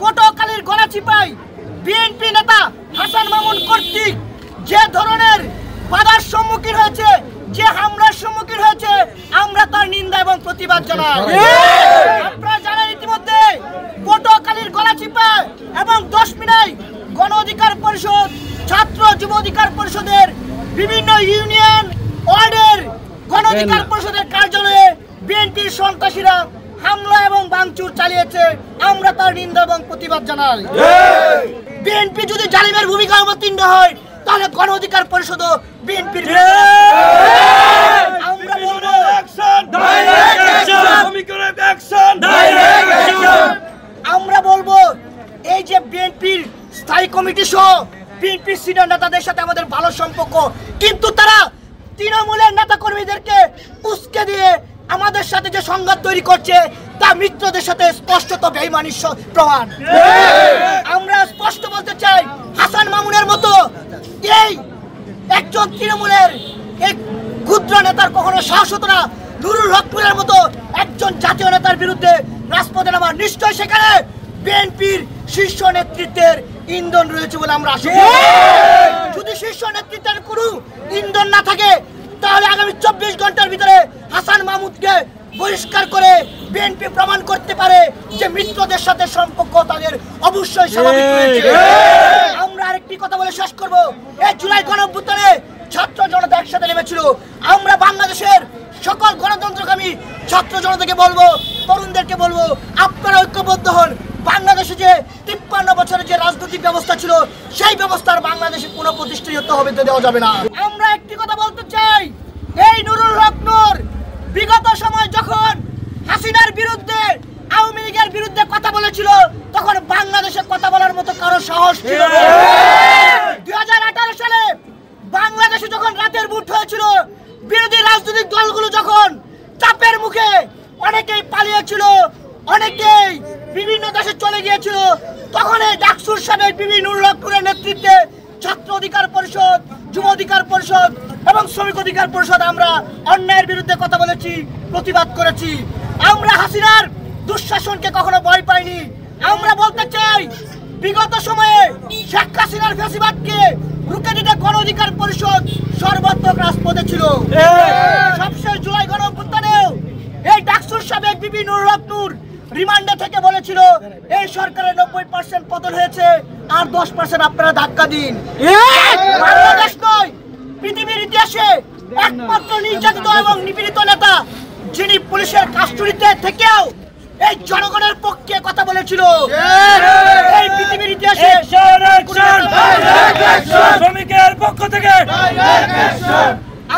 পটুয়াখালীর গলাচিপায় বিএনপি নেতা হাসান মামুন কর্তৃক যে ধরনের বাধার সম্মুখীন হয়েছে, যে হামলার সম্মুখীন হয়েছে, আমরা তার নিন্দা এবং প্রতিবাদ জানাই। আপনারা জানেন ইতিমধ্যে পটুয়াখালীর গলাচিপায় এবং 10 মিনায় গণ অধিকার পরিষদ, ছাত্র যুব অধিকার পরিষদের বিভিন্ন ইউনিয়ন ওয়ার্ডের গণ অধিকার পরিষদের কার্যালয়ে বিএনপির সন্ত্রাসীরা হামলা এবং ভাঙচুর চালিয়েছে। আমরা তার নিন্দা এবং প্রতিবাদ জানাই। বিএনপি যদি জালিমের ভূমিকা অবতীর্ণ হয় তাহলে গণ অধিকার পরিষদও বিএনপির আমরা বলবো এই যে বিএনপির স্থায়ী কমিটি সহ বিএনপির সিনিয়র নেতাদের সাথে আমাদের ভালো সম্পর্ক, কিন্তু তারা তৃণমূলের নেতা কর্মীদেরকে উস্কে দিয়ে আমাদের সাথে যে সংঘাত তৈরি করছে তা মিত্রদের সাথে স্পষ্টত বেঈমানির প্রমাণ। আমরা স্পষ্ট বলতে চাই, হাসান মামুনের মতো এই একজন তৃণমূলের এক ক্ষুদ্র নেতার কখনো সাহস হতো না নুরুল হকপুরের মতো একজন জাতীয় নেতার বিরুদ্ধে রাজপথে নামা। নিশ্চয় সেখানে বিএনপির শীর্ষ নেতৃত্বের ইন্ধন রয়েছে বলে আমরা আশা করি। যদি শীর্ষ নেতৃত্বের কোনো ইন্ধন না থাকে তাহলে আগামী 24 ঘন্টার ভিতরে হাসান মাহমুদকে বহিষ্কার করে বিএনপি প্রমাণ করতে পারে যে মিত্রদের সাথে সম্পর্ক তাদের অবশ্যই স্বাভাবিক রয়েছে। আমরা আরেকটি কথা বলে শেষ করব, এই জুলাই গণঅভ্যুত্থানে ছাত্র জনতা একসাথে নেমেছিল। আমরা বাংলাদেশের সকল গণতন্ত্রকামী ছাত্র জনতাকে বলবো, তরুণদেরকে বলবো, আপনারা ঐক্যবদ্ধ হন। বাংলাদেশে যে 53 বছরের যে রাজনৈতিক ব্যবস্থা ছিল সেই ব্যবস্থার বাংলাদেশে পুনঃপ্রতিষ্ঠিত হবে দেওয়া যাবে না। আমরা একটি কথা বলতে চাই, এই নুরুল হক নূর বিগত সময় যখন হাসিনার বিরুদ্ধে, আওয়ামী লীগের বিরুদ্ধে কথা বলেছিল তখন বাংলাদেশে কথা বলার মতো কারো সাহস ছিল না। 2018 সালে বাংলাদেশে যখন রাতের বুট হয়েছিল, বিরোধী রাজনৈতিক দলগুলো যখন চাপের মুখে অনেকেই পালিয়েছিল, অনেকেই বিভিন্ন দেশে চলে গিয়েছিল, তখন এই ডাকসুর সাহেব বিভিন্ন নুরুলের নেতৃত্বে ছাত্র অধিকার পরিষদ, যুব অধিকার পরিষদ এবং শ্রমিক অধিকার পরিষদ আমরা অন্যায়ের বিরুদ্ধে কথা বলেছি, প্রতিবাদ করেছি। আমরা হাসিনার দুঃশাসনকে কখনো ভয় পাইনি। আমরা বলতে চাই, বিগত সময়ে শেখ হাসিনার ফ্যাসিবাদকে রুখে দিতে গণ অধিকার পরিষদ সর্বাত্মক রাজপথে ছিল। সবশেষ জুলাই গণঅভ্যুত্থানেও এই ডাকসুর সাবেক বিবি নুরুল হক নূর রিমান্ডে থেকে বলেছিল এই সরকারের 90% পতন হয়েছে, আর 10% আপনারা ধাক্কা দিন। বাংলাদেশ নয়, পৃথিবীর ইতিহাসে একমাত্র নির্যাতিত এবং নিপীড়িত নেতা যিনি পুলিশের কাস্টডিতে থেকেও এই জনগণের পক্ষে কথা বলেছিল। এই পৃথিবীর ইতিহাসে শ্রমিকের পক্ষ থেকে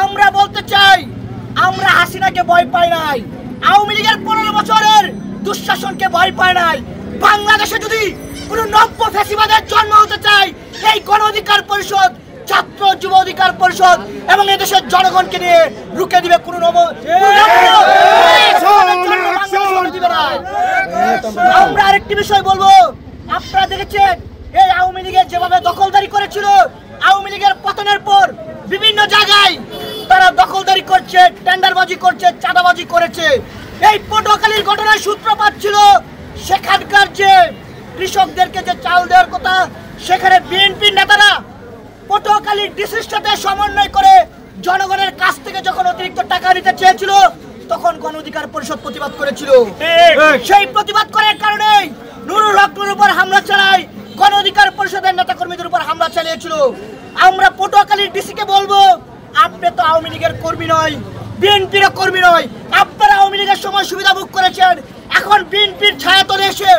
আমরা বলতে চাই, আমরা হাসিনাকে ভয় পাই নাই, আওয়ামী লীগের 15 বছরের দুঃশাসনকে ভয় পায় নাই। বাংলাদেশে যদি কোন নব্য ফ্যাসিবাদের জন্ম হতে চায়, এই গণ অধিকার পরিষদ, ছাত্র যুব অধিকার পরিষদ এবং এদেশের জনগণকে নিয়ে রুখে দিবে কোন আমরা আরেকটি বিষয় বলবো, আপনারা দেখেছেন এই আওয়ামী লীগের যেভাবে দখলদারি করেছিল, আওয়ামী লীগের পতনের পর বিভিন্ন জায়গায় তারা দখলদারি করছে, টেন্ডারবাজি করছে, চাঁদাবাজি করেছে। এই পটুয়াখালীর ঘটনার সূত্রপাত ছিল সেখানকার যে কৃষকদেরকে যে চাল দেওয়ার কথা, সেখানে বিএনপির নেতারা পটুয়াখালীর ডিসির সাথে সমন্বয় করে জনগণের কাছ থেকে যখন অতিরিক্ত টাকা নিতে চেয়েছিল তখন গণ অধিকার পরিষদ প্রতিবাদ করেছিল। সেই প্রতিবাদ করার কারণে নুরুল হকের উপর হামলা চালায়, গণ অধিকার পরিষদের নেতা কর্মীদের উপর হামলা চালিয়েছিল। আমরা পটুয়াখালীর ডিসিকে বলবো, আপনি তো আওয়ামী লীগের কর্মী নয়, বিএনপির কর্মী নয়, আপনারা আওয়ামী লীগের সময় সুবিধা ভোগ করেছেন, এখন বিএনপির ছায়াতলে এসে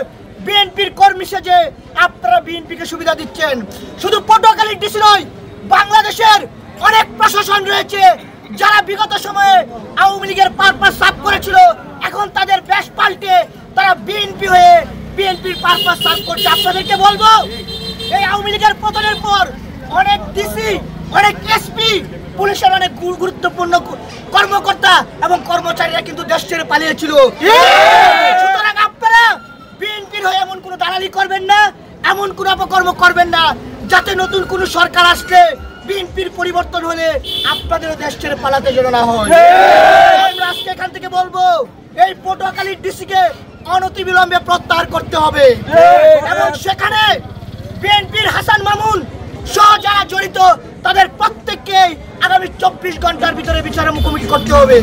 বিএনপির কর্মী সেজে আপনারা বিএনপিকে সুবিধা দিচ্ছেন। শুধু পটুয়াখালীর ডিসি নয়, বাংলাদেশের অনেক প্রশাসন রয়েছে যারা বিগত সময়ে আওয়ামী লীগের পারপাস সাফ করেছিল, এখন তাদের বেশ পাল্টে তারা বিএনপি হয়ে বিএনপির পারপাস সাফ করছে। আপনাদেরকে বলবো, এই আওয়ামী লীগের পতনের পর অনেক ডিসি, অনেক এসপি, পুলিশের অনেক গুরুত্বপূর্ণ কর্মকর্তা এবং কর্মচারীরা কিন্তু দেশ ছেড়ে পালিয়েছিল। সুতরাং আপনারা বিএনপির হয়ে এমন কোনো দালালি করবেন না, এমন কোনো অপকর্ম করবেন না, যাতে নতুন কোনো সরকার আসলে বিএনপির পরিবর্তন হলে আপনাদেরও দেশ ছেড়ে পালাতে যেন না হয়। আমরা আজকে এখান থেকে বলবো, এই পটুয়াখালীর ডিসিকে অনতিবিলম্বে প্রত্যাহার করতে হবে এবং সেখানে বিএনপির হাসান মামুন সহ যারা জড়িত তাদের প্রত্যেককে আগামী 24 ঘন্টার ভিতরে বিচারের মুখোমুখি করতে হবে।